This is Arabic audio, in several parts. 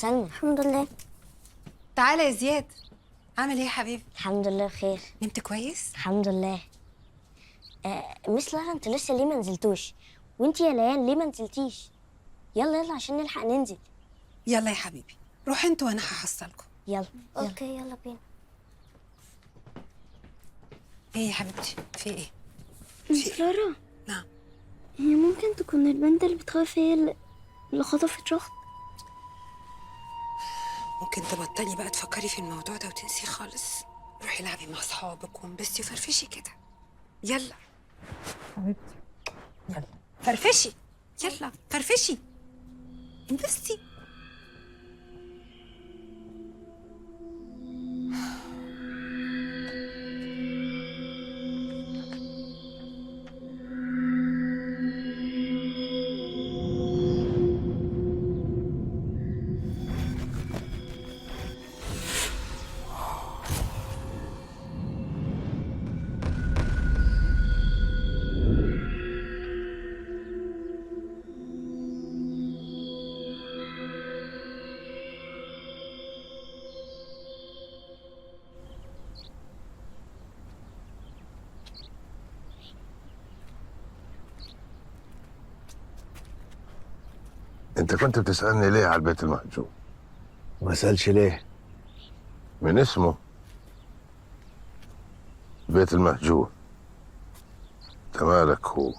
سلمى؟ الحمد لله. تعالى يا زياد، عامل ايه يا حبيبي؟ الحمد لله بخير. نمت كويس؟ الحمد لله. مس لارا، انتوا لسه ليه ما نزلتوش؟ وانتي يا ليان ليه ما نزلتيش؟ يلا يلا عشان نلحق ننزل. يلا يا حبيبي، روح انتوا وانا هحصلكم. يلا اوكي يلا بينا. ايه يا حبيبتي، في ايه؟ مس لارا، نعم. هي ممكن تكون البنت اللي بتخاف هي اللي خطفت شخص؟ ممكن تبطلي بقى تفكري في الموضوع ده وتنسيه خالص. روحي العبي مع اصحابك وانبسطي وفرفشي كده. يلا حبيبتي، يلا فرفشي، يلا فرفشي انبسطي. انت كنت بتسألني ليه على البيت المهجور؟ ما سألش ليه؟ من اسمه البيت المهجور. انت مالك هو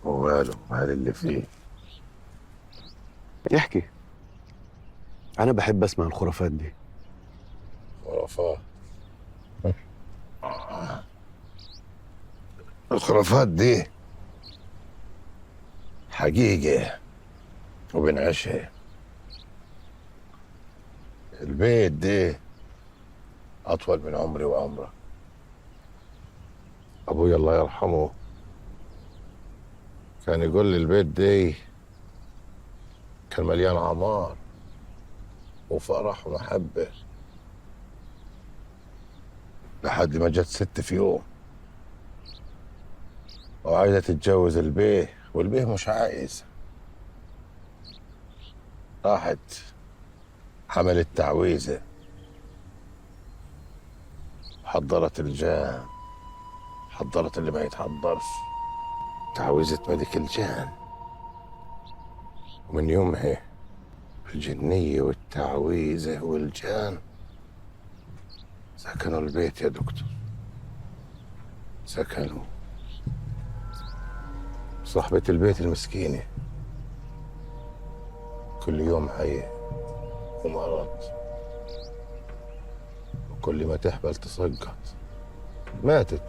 وماله مال اللي فيه؟ يحكي. أنا بحب أسمع الخرافات دي. خرافات؟ الخرافات دي حقيقة وبنعيشها. البيت ده أطول من عمري وعمرك. أبوي الله يرحمه كان يقول لي البيت ده كان مليان عمار وفرح ومحبة، لحد ما جت ست في يوم وعايزة تتجوز البيه، والبيه مش عايز. راحت حملت تعويذة، حضرت الجان، حضرت اللي ما يتحضرش، تعويذة ملك الجان. ومن يومها الجنية والتعويذة والجان سكنوا البيت يا دكتور، سكنوا. صاحبة البيت المسكينة كل يوم عيه ومرض، وكل ما تحبل تسقط. ماتت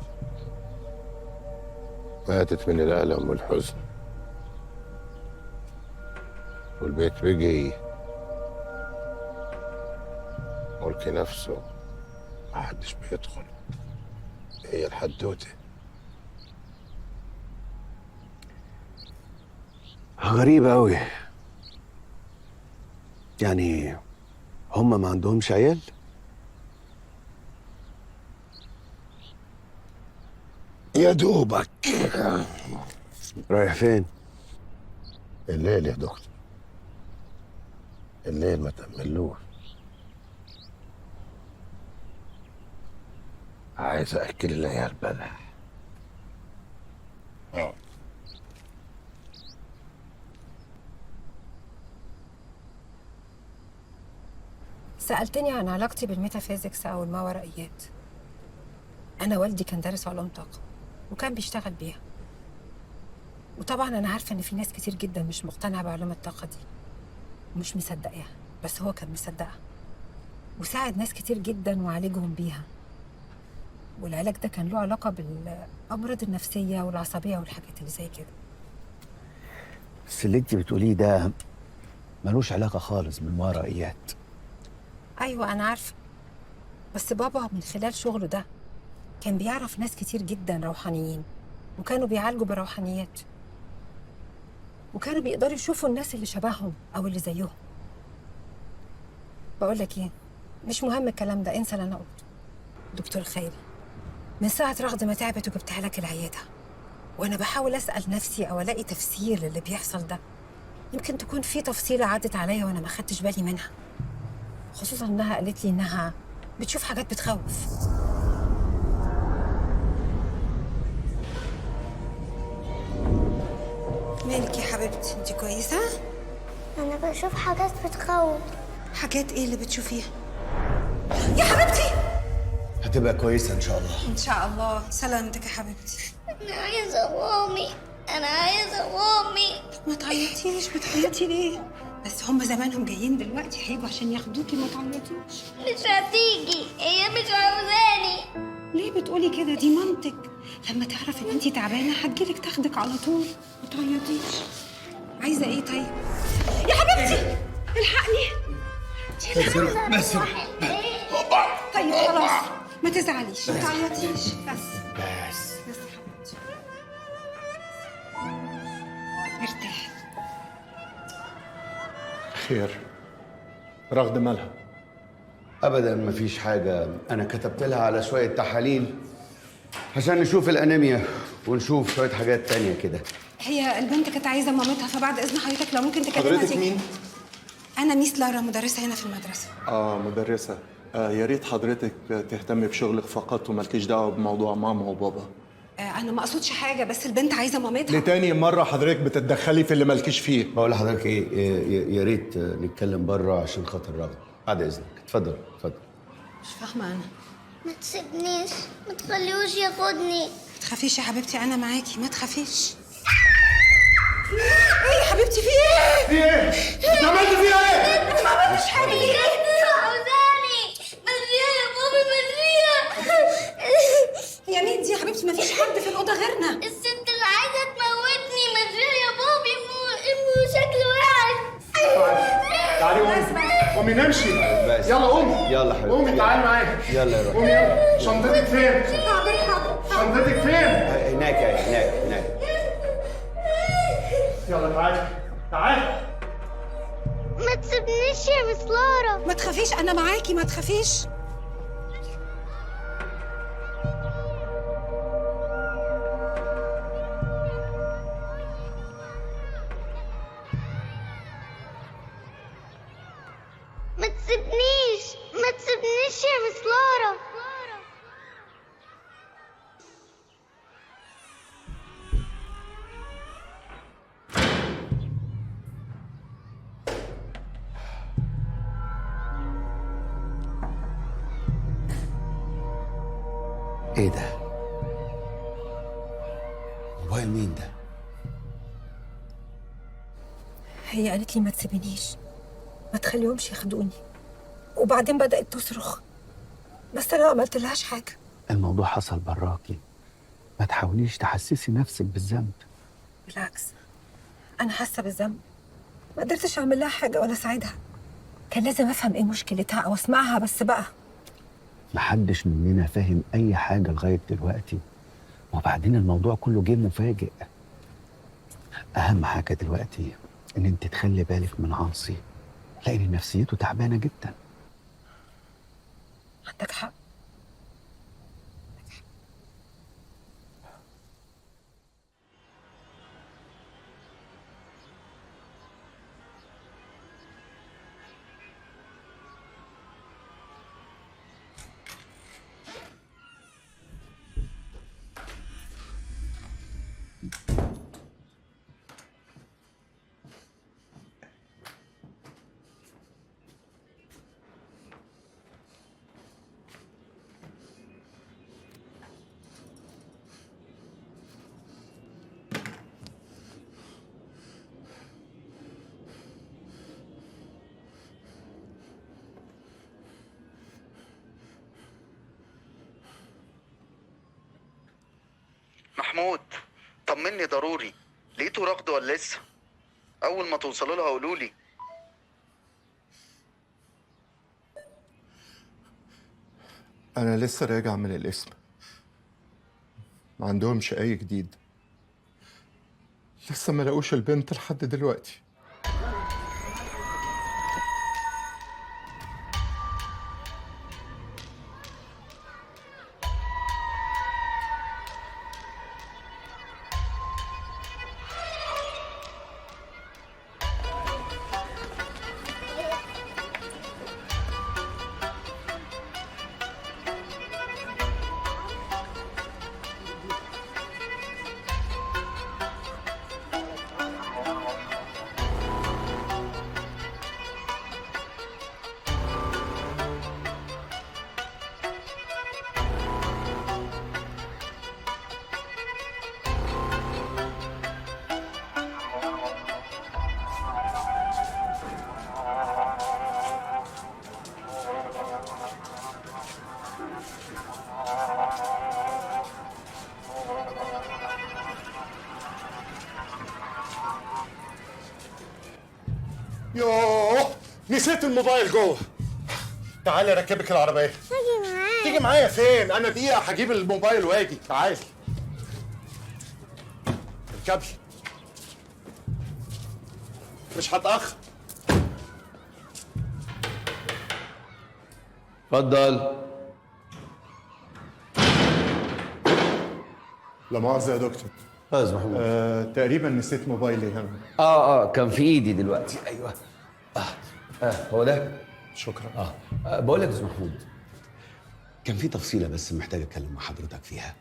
من الألم والحزن، والبيت بقي ملك نفسه، ما حدش بيدخل. هي الحدوتة. غريبة أوي. يعني هما ما عندهمش عيال؟ يا دوبك. رايح فين؟ الليل يا دكتور، الليل ما تأملوش. عايز أكل العيال بلح. سألتني عن علاقتي بالميتافيزيكس أو الماورائيات. أنا والدي كان دارس علوم طاقة وكان بيشتغل بيها، وطبعا أنا عارفة إن في ناس كتير جدا مش مقتنعة بعلوم الطاقة دي ومش مصدقاها، بس هو كان مصدقها وساعد ناس كتير جدا وعالجهم بيها. والعلاج ده كان له علاقة بالأمراض النفسية والعصبية والحاجات اللي زي كده. بس اللي انت بتقوليه ده ملوش علاقة خالص بالمارائيات. أيوة أنا عارفة، بس بابا من خلال شغله ده كان بيعرف ناس كتير جدا روحانيين وكانوا بيعالجوا بروحانيات، وكانوا بيقدروا يشوفوا الناس اللي شبههم أو اللي زيهم. بقول لك إيه، مش مهم الكلام ده، انسى اللي أنا قلته. دكتور خيري، من ساعة رغد ما تعبت وجبتها لك العيادة وأنا بحاول أسأل نفسي أو ألاقي تفسير للي بيحصل ده، يمكن تكون في تفصيلة عدت عليا وأنا ما خدتش بالي منها، خصوصا إنها قالت لي إنها بتشوف حاجات بتخوف. مالك يا حبيبتي؟ انت كويسة؟ أنا بشوف حاجات بتخوف. حاجات ايه اللي بتشوفيها؟ يا حبيبتي هتبقى كويسه ان شاء الله. ان شاء الله. سلامتك يا حبيبتي. أنا عايزة مامي، أنا عايزة مامي. ما تعيطيش، بتعيطي ليه؟ بس هم زمانهم جايين دلوقتي، هيجوا عشان ياخدوكي، ما تعيطيش. مش هتيجي، هي مش عاوزاني. ليه بتقولي كده؟ دي مامتك، لما تعرف ان انت تعبانه هتجيلك تاخدك على طول. ما تعيطيش. عايزه ايه طيب؟ يا حبيبتي الحقني. بس طيب خلاص ما تزعليش، ما تعيطيش. بس بس بس يا حبيبتي ارتاحي. خير، رغد مالها؟ ابدا مفيش حاجه. انا كتبت لها على شويه تحاليل عشان نشوف الانيميا ونشوف شويه حاجات تانية كده. هي البنت كانت عايزه مامتها، فبعد اذن حضرتك لو ممكن تكلمها. حضرتك مين؟ انا ميس لارا، مدرسه هنا في المدرسه. مدرسة. يا ريت حضرتك تهتمي بشغلك فقط ومالكيش دعوة بموضوع ماما وبابا. انا ما اقصدش حاجه، بس البنت عايزه مامتها. لتاني مرة حضرتك بتتدخلي في اللي مالكيش فيه. بقول لحضرتك ايه، يا ريت نتكلم بره عشان خاطر رغد. بعد اذنك. اتفضل اتفضل. مش فاهمه انا. ما تسيبنيش، ما تخليهوش ياخدني. ما تخافيش يا حبيبتي، انا معاكي، ما تخافيش. ايه يا حبيبتي؟ في ايه؟ في ايه؟ انت عملت فيها ايه؟ انا ما عملتش حاجه. عاوزاني، مديها يا بابي، مديها. هي مين دي يا حبيبتي؟ ما فيش حد في الاوضه غيرنا. الست اللي عايزة تموتني، مديها يا بابي. امه شكله وحش. تعالي قومي نمشي. بس. يلا قومي. يلا حبيبي. قومي تعالي معايا. يلا يا روح. قومي يلا. شنطتك فين؟ حاضر حاضر. شنطتك فين؟ هناك هناك. يلا تعالي تعالي. ما تسيبنيش يا مس لارا. ما تخافيش، انا معاكي، ما تخافيش. ما تسيبنيش، ما تسيبنيش يا مس لارا. ايه ده؟ موبايل مين ده؟ هي قالت لي ما تسيبنيش، ما تخليهمش ياخدوني، وبعدين بدأت تصرخ، بس انا ما عملتلهاش حاجه. الموضوع حصل براكي، ما تحاوليش تحسسي نفسك بالذنب. بالعكس، انا حاسه بالذنب، ما قدرتش اعمل لها حاجه ولا اساعدها. كان لازم افهم ايه مشكلتها او اسمعها بس بقى. محدش مننا فاهم اي حاجه لغايه دلوقتي، وبعدين الموضوع كله جه مفاجئ. اهم حاجه دلوقتي ان انت تخلي بالك من عاصي، لان نفسيته تعبانه جدا. عندك حق. محمود، طمني ضروري. لقيته رغد ولا لسه؟ اول ما توصلوا لها قولوا لي. انا لسه راجع من القسم، ما عندهمش اي جديد، لسه ما لقوش البنت لحد دلوقتي. نسيت الموبايل جوه. تعالي اركبك العربيه. اجي معاك. تيجي معايا فين؟ انا دقيقه هجيب الموبايل واجي. تعالي اركبي، مش هتاخر. اتفضل. لا مؤاخذه يا دكتور. استاذ محمود. تقريبا نسيت موبايلي هنا. كان في ايدي دلوقتي. ايوه. هو ده. شكرا. بقول لك يا استاذ محمود، كان في تفصيله بس محتاج اتكلم مع حضرتك فيها.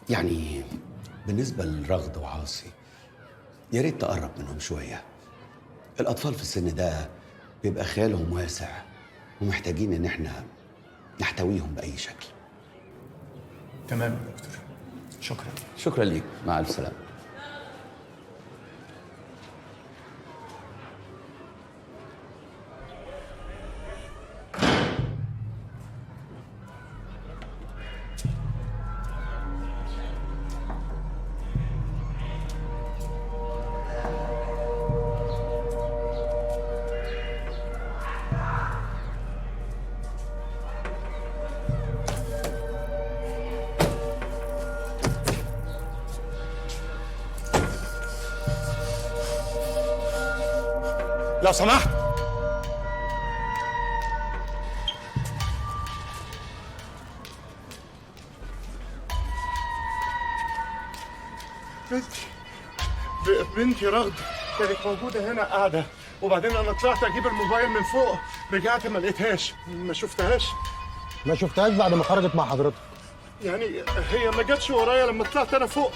يعني بالنسبه لرغد وعاصي، يا ريت تقرب منهم شويه. الاطفال في السن ده بيبقى خيالهم واسع ومحتاجين ان احنا نحتويهم باي شكل. تمام يا دكتور، شكرا. شكرا ليك، مع الف سلامه. لو سمحت. بنتي رغد كانت موجودة هنا قاعدة، وبعدين أنا طلعت أجيب الموبايل من فوق، رجعت ما لقيتهاش، ما شفتهاش. ما شفتهاش بعد ما خرجت مع حضرتك؟ يعني هي ما جاتش ورايا لما طلعت أنا فوق.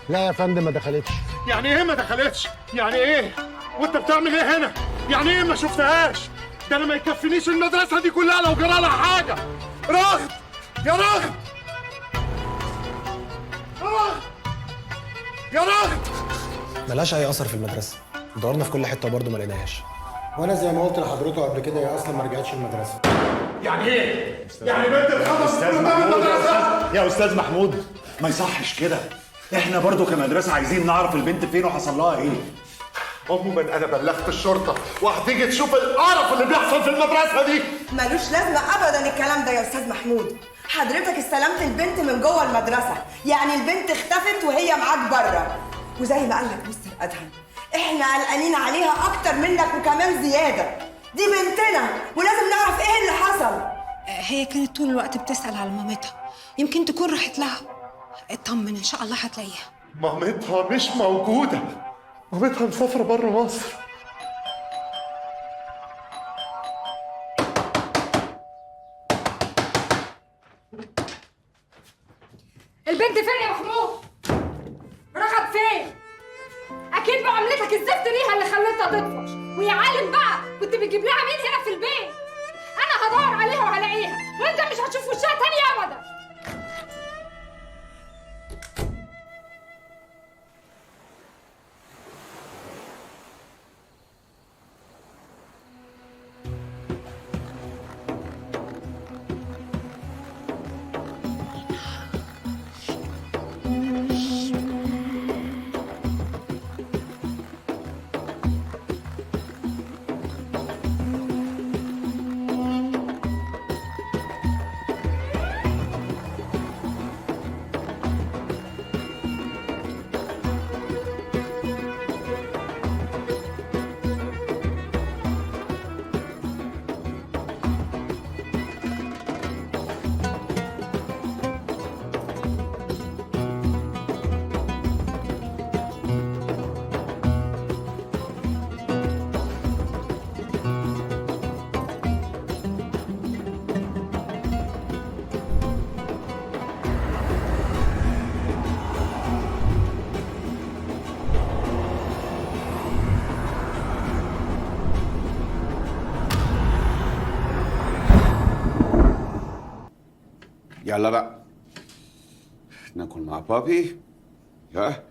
لا يا فندم ما دخلتش. يعني إيه ما دخلتش؟ يعني إيه؟ وأنت بتعمل إيه هنا؟ يعني إيه ما شفتهاش؟ ده أنا ما يكفينيش المدرسة دي كلها لو جرى لها حاجة. رغد يا رغد، رغد يا رغد. ملهاش اي اثر في المدرسه، دورنا في كل حته برضه ما لقيناهاش. وانا زي ما قلت لحضرته قبل كده هي اصلا ما رجعتش المدرسه. يعني ايه؟ يعني بنت اتخطفت من قدام المدرسه؟ يا استاذ محمود ما يصحش كده، احنا برضو كمدرسه عايزين نعرف البنت فين وحصل لها ايه. عموما انا بلغت الشرطه وهتيجي تشوف القرف اللي بيحصل في المدرسه دي. ملوش لازمه ابدا الكلام ده يا استاذ محمود. حضرتك استلمت البنت من جوه المدرسه، يعني البنت اختفت وهي معاك بره. وزي ما قال لك مستر ادهم، احنا قلقانين عليها اكتر منك وكمان زياده. دي بنتنا ولازم نعرف ايه اللي حصل. هي كانت طول الوقت بتسأل على مامتها، يمكن تكون راحت لها. اطمن ان شاء الله هتلاقيها. مامتها مش موجوده، مامتها مسافره بره مصر. البنت فين يا محمود؟ راحت فين؟ اكيد معاملتك الزفت ليها اللي خلتها تطفش، ويا عالم بقى كنت بتجيب لها مين هنا في البيت؟ انا هدور عليها وهلاقيها، وانت مش هتشوف وشها تاني ابدا. يلا بقى ناكل مع بابي. ها،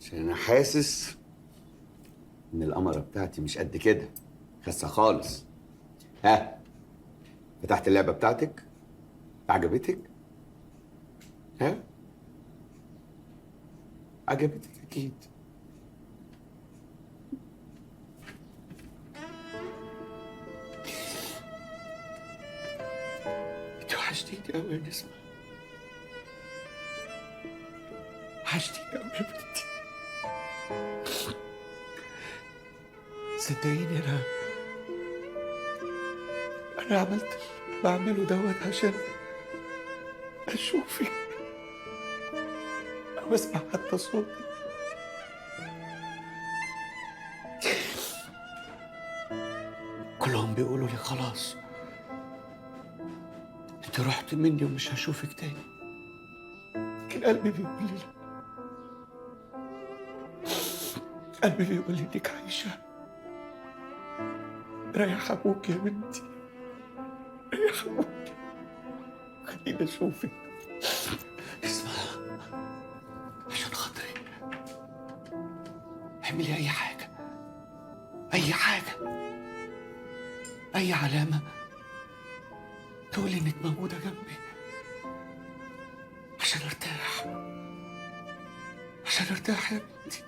عشان انا حاسس ان القمره بتاعتي مش قد كده، خاسه خالص. ها، فتحت اللعبه بتاعتك؟ عجبتك؟ ها، عجبتك اكيد. وحشتيني قوي يا نسمة، وحشتيني قوي يا بنتي. صدقيني انا عملت اللي بعمله دوت عشان اشوفك او اسمع حتى صوتك. كلهم بيقولوا لي خلاص انت رحت مني ومش هشوفك تاني، لكن قلبي بيقول لي لا. قلبي بيقول لي انك عايشه. ريح ابوك يا بنتي، ريح ابوك، خليني اشوفك. اسمع، عشان خاطري اعملي اي حاجه، اي حاجه، اي علامه تقولي انك موجوده جنبي عشان ارتاح، عشان ارتاح يا بنتي.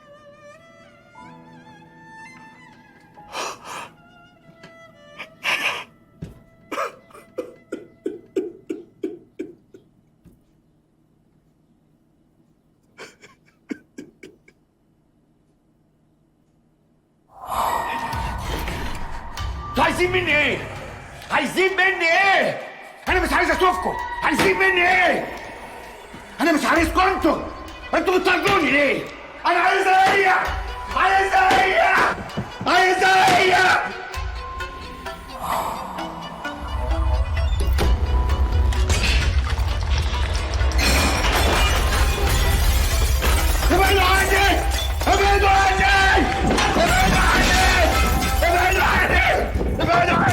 عايزين مني ايه؟ عايزين مني ايه؟ انا مش عايز اشوفكم. عايزين مني ايه؟ انا مش عايزكم انتوا بتطردوني ليه؟ انا عايزها هي، عايزها هي، عايزها هي. ابعدوا عني، ابعدوا عني، ابعدوا عني، ابعدوا عني، ابعدوا عني.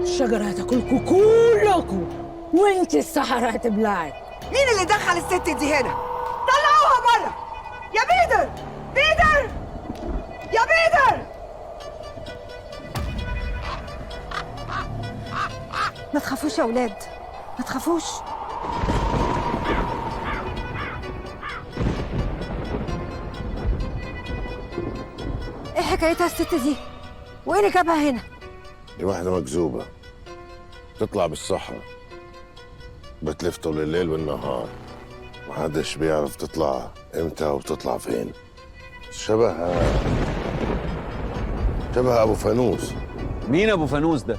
الشجرة هتاكلكوا كلكوا وانت الصحراء هتبلعك. مين اللي دخل الست دي هنا؟ طلعوها بره يا بيدر، بيدر يا بيدر. ما تخافوش يا اولاد، ما تخافوش. ايه حكايتها الست دي؟ وايه اللي جابها هنا؟ دي واحدة مكذوبة تطلع بالصحراء، بتلف طول الليل والنهار، محدش بيعرف تطلع امتى وبتطلع فين. شبه أبو فانوس. مين أبو فانوس ده؟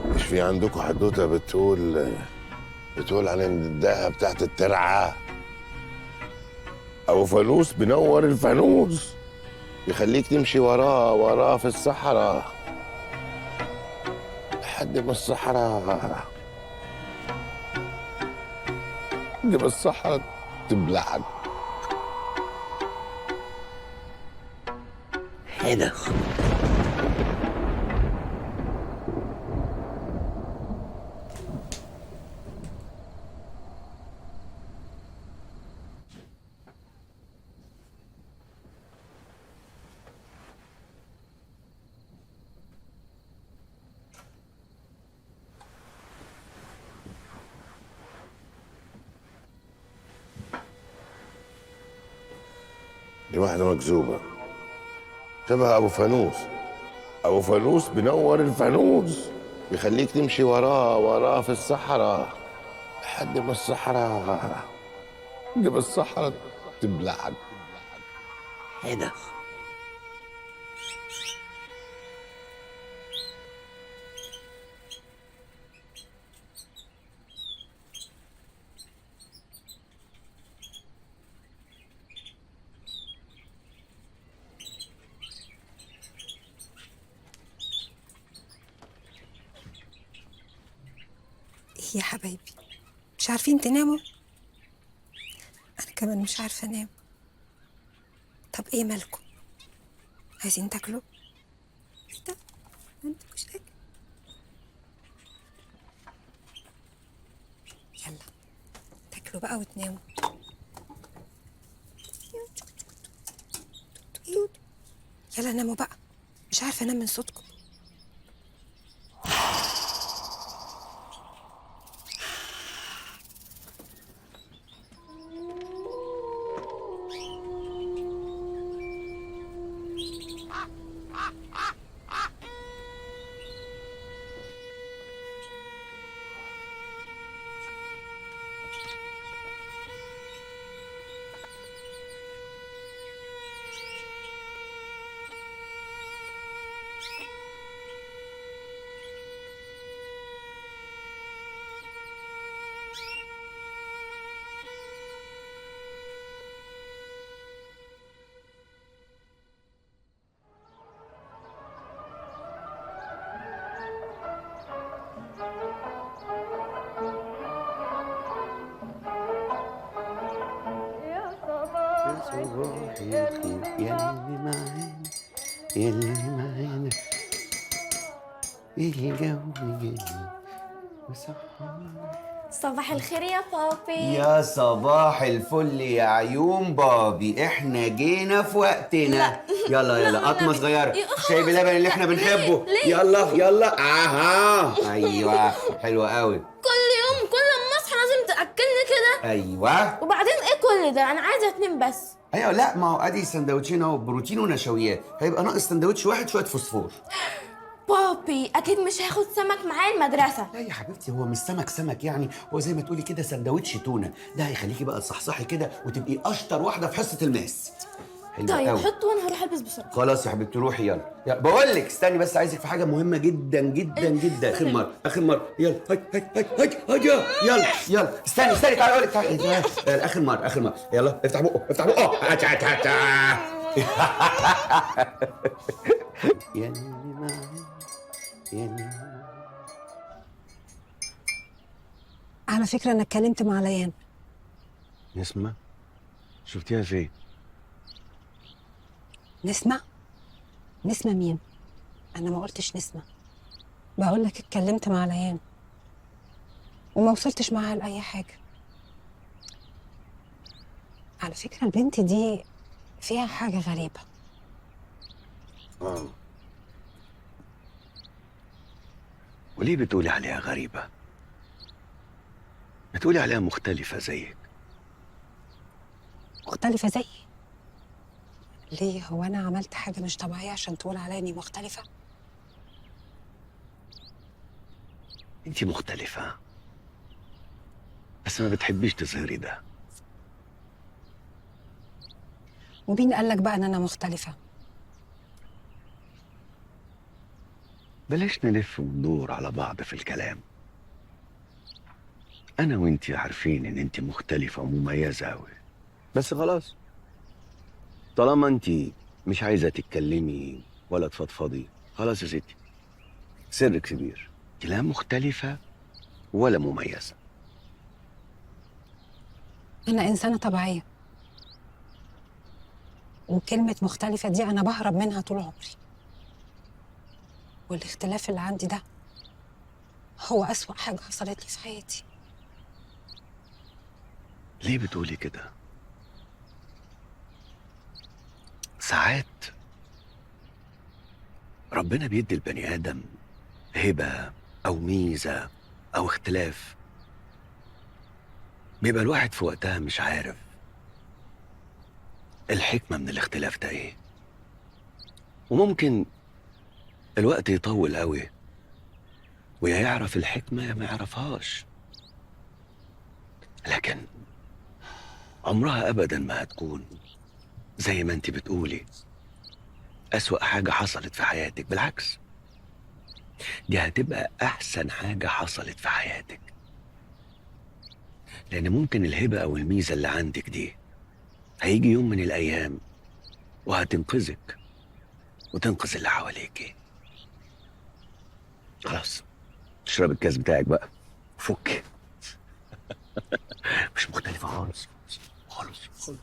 مش في عندكم حدوتة بتقول عن الدقة بتاعت الترعة؟ أبو فانوس بنور الفانوس، يخليك تمشي وراه في الصحراء لحد ما الصحراء تبلعك. هنا دي واحدة مكذوبة شبه أبو فانوس. أبو فانوس بنور الفانوس، بيخليك تمشي وراه في الصحراء لحد ما الصحراء تبلعك. هنا يا حبايبي، مش عارفين تناموا؟ انا كمان مش عارفه انام. طب ايه مالكم؟ عايزين تاكلوا؟ ايه ده؟ ما عندكوش اكل؟ يلا تاكلوا بقى وتناموا. يلا ناموا بقى، مش عارفه انام من صوتكم. يلي معانا يلي معانا الجو جميل وصحانا. صباح الخير يا بابي. يا صباح الفل يا عيون بابي، احنا جينا في وقتنا. يلا يلا قطمه صغيره، شاي بلبن اللي احنا بنحبه. يلا يلا. اها ايوه حلوه قوي. كل يوم كل ما اصحى لازم تاكلني كده. ايوه. وبعدين ايه كل ده؟ انا عايزه اتنين بس. ايوه لا ما هو ادي سندوتشين اهو، بروتين ونشويات، هيبقى ناقص سندوتش واحد شويه فوسفور. بابي اكيد مش هاخد سمك معايا المدرسه. لا يا حبيبتي هو مش سمك يعني، هو زي ما تقولي كده سندوتش تونه، ده هيخليكي بقى تصحصحي كده وتبقي اشطر واحده في حصه الماس. طيب حط وانا هروح البس بسرعه. خلاص يا حبيبتي روحي يلا. بقول لك استني بس، عايزك في حاجه مهمه جدا جدا جدا. اخر مره يلا هاي يلا استني تعالي اقول لك تعالي. اخر مره يلا افتح بقه يلي معانا يلي. على فكره انا اتكلمت مع ليان. نسمة شفتيها فين؟ نسمة مين؟ انا ما قلتش نسمة، بقول لك اتكلمت مع ليان وما وصلتش معاها لاي حاجه. على فكره البنت دي فيها حاجه غريبه. وليه بتقولي عليها غريبه؟ بتقولي عليها مختلفه زيك. مختلفه زيي؟ ليه؟ هو انا عملت حاجه مش طبيعيه عشان تقول عليا اني مختلفه؟ انتي مختلفه بس ما بتحبيش تظهري ده. ومين قال لك بقى ان انا مختلفه؟ بلاش نلف وندور على بعض في الكلام. انا وانتي عارفين ان انتي مختلفه ومميزه قوي، بس خلاص طالما انتي مش عايزه تتكلمي ولا تفضفضي، خلاص يا ستي سرك كبير، انتي لا مختلفه ولا مميزه. انا انسانه طبيعيه، وكلمه مختلفه دي انا بهرب منها طول عمري، والاختلاف اللي عندي ده هو أسوأ حاجه حصلت لي في حياتي. ليه بتقولي كده؟ ساعات ربنا بيدي البني آدم هبة أو ميزة أو اختلاف، بيبقى الواحد في وقتها مش عارف الحكمة من الاختلاف ده ايه، وممكن الوقت يطول قوي ويا يعرف الحكمة يا ما يعرفهاش، لكن عمرها أبدا ما هتكون زي ما انت بتقولي أسوأ حاجة حصلت في حياتك. بالعكس دي هتبقى أحسن حاجة حصلت في حياتك، لأن ممكن الهبة أو الميزة اللي عندك دي هيجي يوم من الأيام وهتنقذك وتنقذ اللي حواليكي. خلاص اشرب الكاس بتاعك بقى فك. مش مختلفة خالص خالص خالص.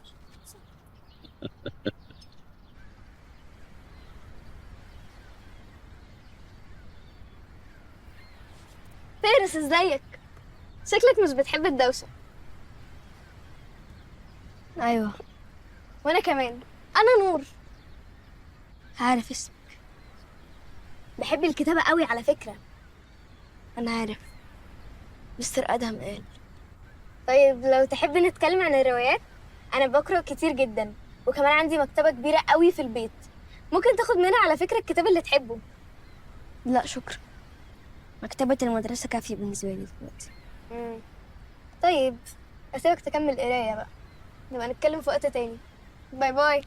فارس ازيك؟ شكلك مش بتحب الدوشة. ايوه وانا كمان. انا نور. عارف اسمك. بحب الكتابة قوي على فكرة. انا عارف، مستر ادهم قال. طيب لو تحب نتكلم عن الروايات، انا بقرأ كتير جدا، وكمان عندي مكتبة كبيرة قوي في البيت. ممكن تاخد منها على فكرة الكتاب اللي تحبه. لا شكرا، مكتبة المدرسة كافية بالنسبة لي دلوقتي. طيب أسيبك تكمل قراية بقى، نبقى نتكلم في وقت تاني. باي باي.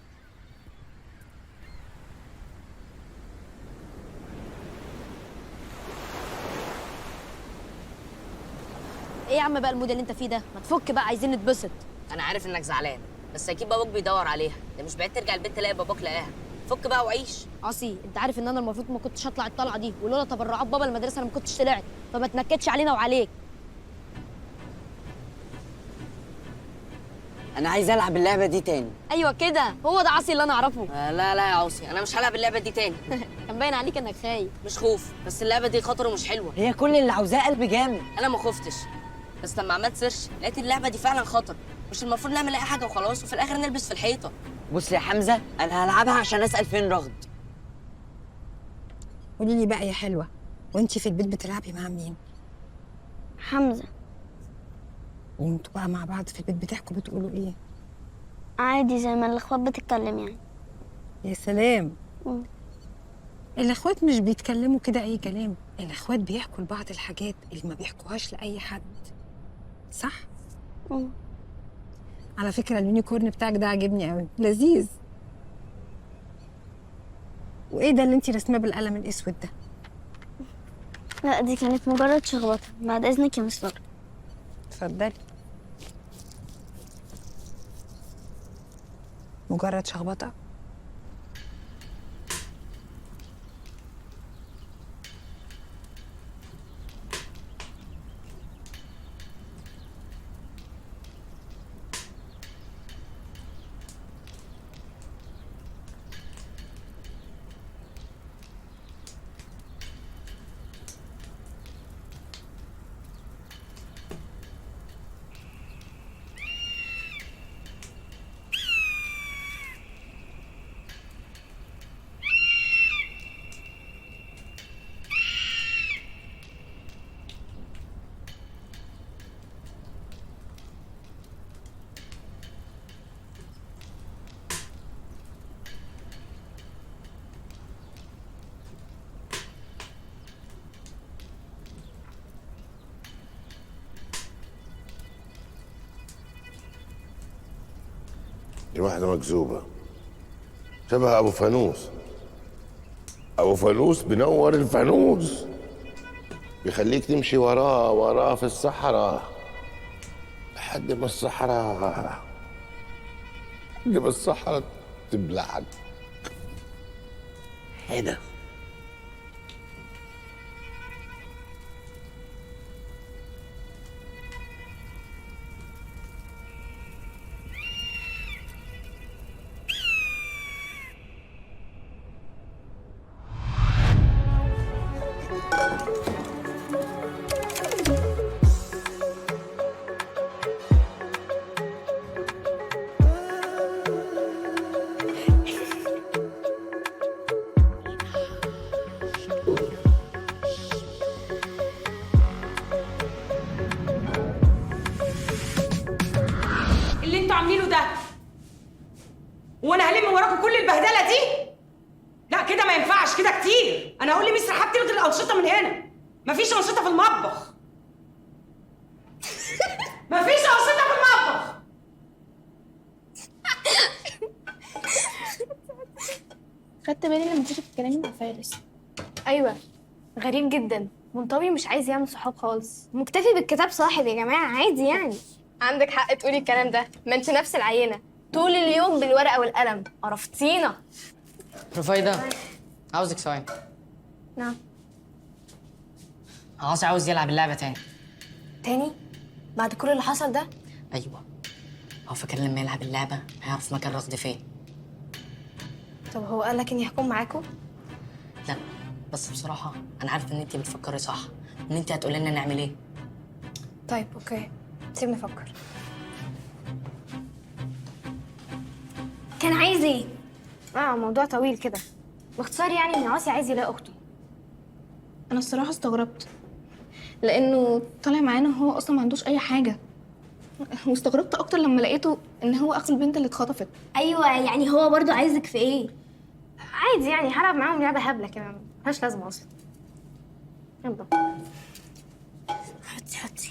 ايه يا عم بقى المود اللي انت فيه ده؟ ما تفك بقى، عايزين نتبسط. انا عارف انك زعلان، بس اكيد باباك بيدور عليها. ده مش بعيد ترجع البيت تلاقي باباك لقاها. فك بقى وعيش. عصي، انت عارف ان انا المفروض ما كنتش هطلع الطلعه دي، ولولا تبرعات بابا المدرسه انا ما كنتش طلعت، فما تنكدش علينا وعليك. انا عايز العب اللعبه دي تاني. ايوه كده، هو ده عصي اللي انا اعرفه. لا لا يا عاصي، انا مش هلعب اللعبه دي تاني. كان باين عليك انك خايف. مش خوف، بس اللعبه دي خطر ومش حلوه. هي كل اللي عاوزاه قلب جامد. انا ما خفتش، بس لما عملت سيرش لقيت اللعبه دي فعلا خطر. مش المفروض نعمل اي حاجه وخلاص وفي الاخر نلبس في الحيطه. بص يا حمزه، انا هلعبها عشان اسال فين رغد. قولي لي بقى يا حلوه، وانتي في البيت بتلعبي مع مين؟ حمزة. وانتوا بقى مع بعض في البيت بتحكوا بتقولوا ايه؟ عادي زي ما الاخوات بتتكلم يعني. يا سلام. الاخوات مش بيتكلموا كده اي كلام، الاخوات بيحكوا لبعض الحاجات اللي ما بيحكوهاش لاي حد، صح؟ على فكره اليونيكورن بتاعك ده عاجبني قوي، لذيذ. وايه ده اللي انتي رسماه بالقلم الاسود ده؟ لا دي كانت مجرد شخبطه. بعد اذنك يا مس لورا. اتفضلي. مجرد شخبطه؟ دي واحدة مكذوبة شبه أبو فانوس. أبو فانوس بنور الفانوس، بيخليك تمشي وراه في الصحراء لحد ما الصحراء تبلعك. هنا اللي انتوا عاملينه ده، وانا هلم وراكم كل البهدله دي؟ لا كده ما ينفعش، كده كتير. انا هقول لميس رحاب تلغي الانشطه من هنا. مفيش انشطه في المطبخ. مفيش انشطه في المطبخ. خدت بالي لما كنت بتتكلمي مع فارس. ايوه غريب جدا، منطوي مش عايز يعمل صحاب خالص، مكتفي بالكتاب صاحب يا جماعه، عادي يعني. عندك حق تقولي الكلام ده، ما انت نفس العينه طول اليوم بالورقه والقلم، قرفتينا. رفايدة، عاوزك ثواني. نعم. عاصي عاوز يلعب اللعبة تاني. تاني؟ بعد كل اللي حصل ده؟ ايوه، هو فاكر لما يلعب اللعبه هيعرف مكان رغد فين. طب هو قال لك اني هكون معاكم؟ لا، بس بصراحه انا عارفه ان انت بتفكري صح، وان انت هتقولي لنا نعمل ايه. طيب اوكي، سيبني افكر. كان عايز ايه؟ موضوع طويل كده. باختصار يعني ان عاصي عايز يلاقي اخته. انا الصراحه استغربت، لانه طالع معانا وهو اصلا ما عندوش اي حاجه. واستغربت اكتر لما لقيته ان هو اخو البنت اللي اتخطفت. ايوه، يعني هو برضو عايزك في ايه؟ عادي يعني، هلعب معاهم لعبه هبله كده ملهاش لازمه اصلا. يلا حطي.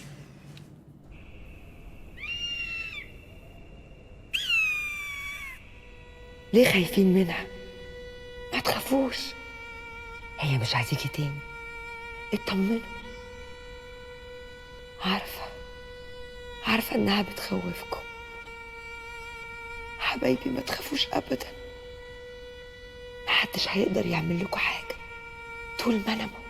ليه خايفين منها؟ ما تخافوش، هي مش عايزاكي تاني. اطمنوا. عارفة انها بتخوفكم. حبايبي ما تخافوش ابدا، محدش هيقدر يعمل لكم حاجة طول ما انا موجودة.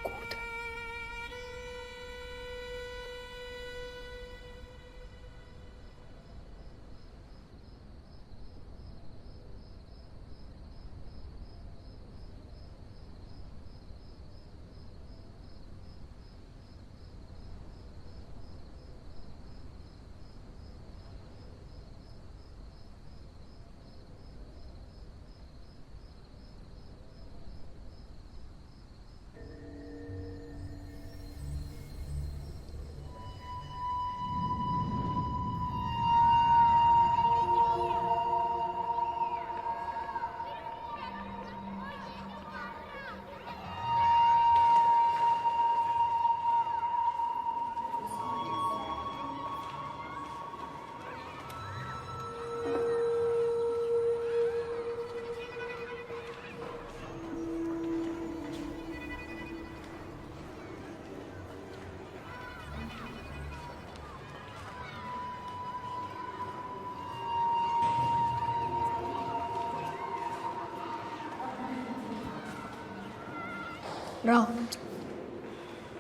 رغد،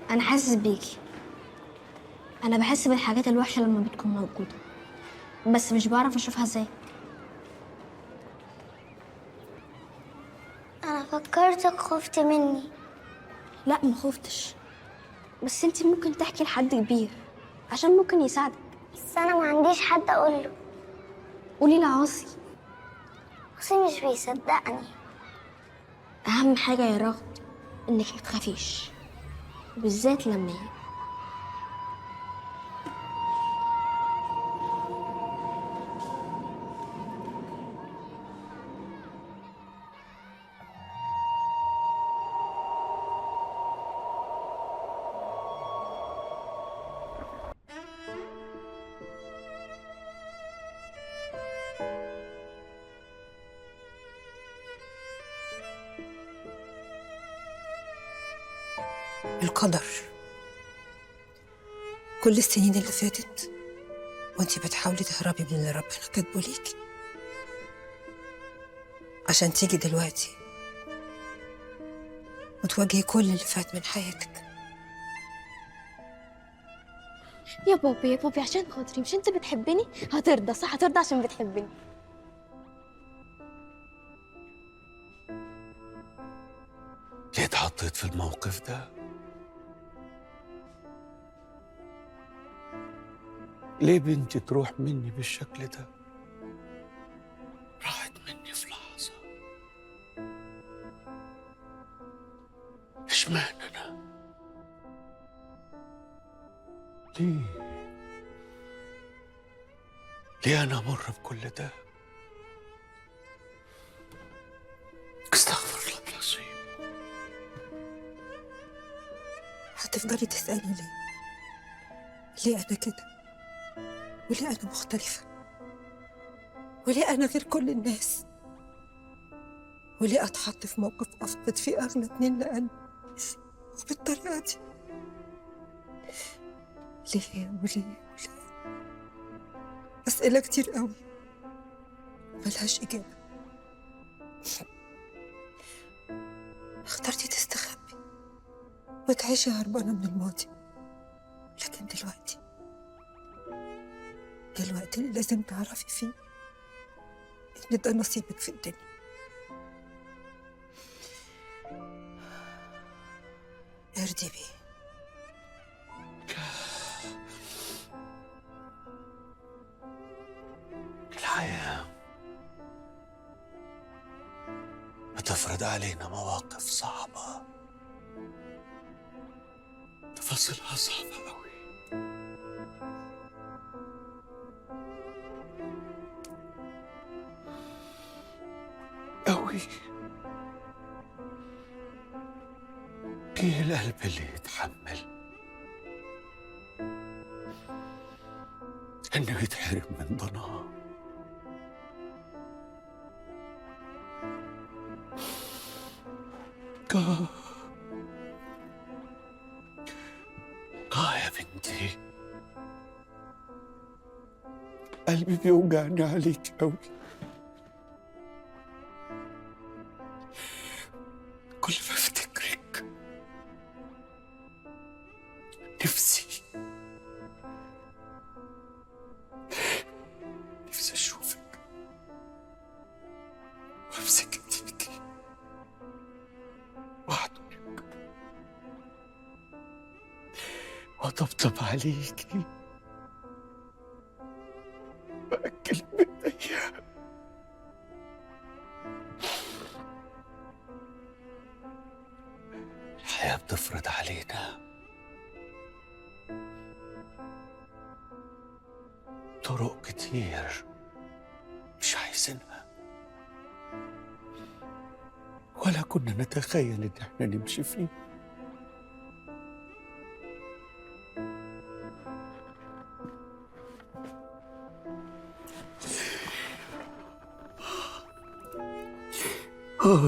انا حاسس بيكي. انا بحس بالحاجات الوحشه لما بتكون موجوده، بس مش بعرف اشوفها ازاي. انا فكرتك خفت مني. لا ما خفتش، بس انتي ممكن تحكي لحد كبير عشان ممكن يساعدك. بس انا ما عنديش حد اقول له. قولي لعاصي. عاصي مش بيصدقني. اهم حاجه يا رغد انك ما تخافيش، بالذات لما يجي. القدر. كل السنين اللي فاتت وانتي بتحاولي تهربي من اللي ربنا كاتبه ليكي، عشان تيجي دلوقتي وتواجهي كل اللي فات من حياتك. يا بابي عشان خاطري، مش انت بتحبني؟ هترضى صح؟ هترضى عشان بتحبني. ليه اتحطيت في الموقف ده؟ ليه بنتي تروح مني بالشكل ده؟ راحت مني في لحظة. اشمعنى أنا؟ ليه أنا أمر بكل ده؟ استغفر الله العظيم. هتفضلي تسألي ليه أنا كده؟ وليه أنا مختلفة؟ وليه أنا غير كل الناس؟ وليه أتحط في موقف أفقد فيه أغلى اتنين لقلبي وبالطريقة دي؟ ليه؟ أسئلة كتير قوي ملهاش إجابة. اخترتي تستخبي وتعيشي هربانة من الماضي، لكن دلوقتي جه الوقت اللي لازم تعرفي فيه إن ده نصيبك في الدنيا. ارضي بيه. الحياة بتفرض علينا مواقف صعبة، تفاصيلها صعبة أوي. أوي. إيه القلب اللي يتحمل إنه يتحرم من ضناه؟ يا بنتي، قلبي بيوجعني عليك أوي. كل ما افتكرك نفسي اشوفك وامسك ايديكي واحضنك واطبطب عليكي واكل بايديا. الحياة بتفرض علينا طرق كتير مش عايزينها ولا كنا نتخيل ان احنا نمشي فيه.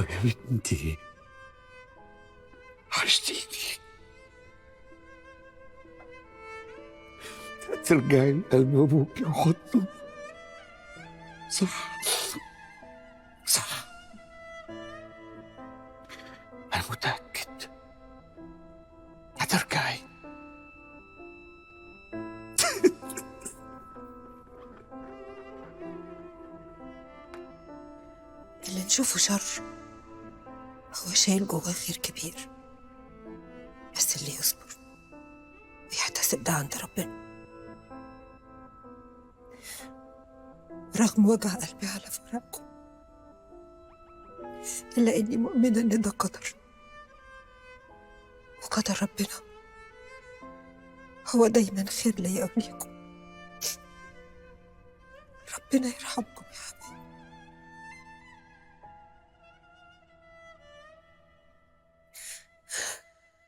يا بنتي، عشتيني. ترجعي لقلب ابوكي وحضنه. صح صح، انا متأكد هترجعي. اللي نشوفه شر هو شايل جواه خير كبير، بس اللي يصبر ويحتسب ده عند ربنا. رغم وجع قلبي على فراقكم، إلا إني مؤمنة إن ده قدر، وقدر ربنا هو دايما خير ليا وليكم. ربنا يرحمكم يا حبيبي.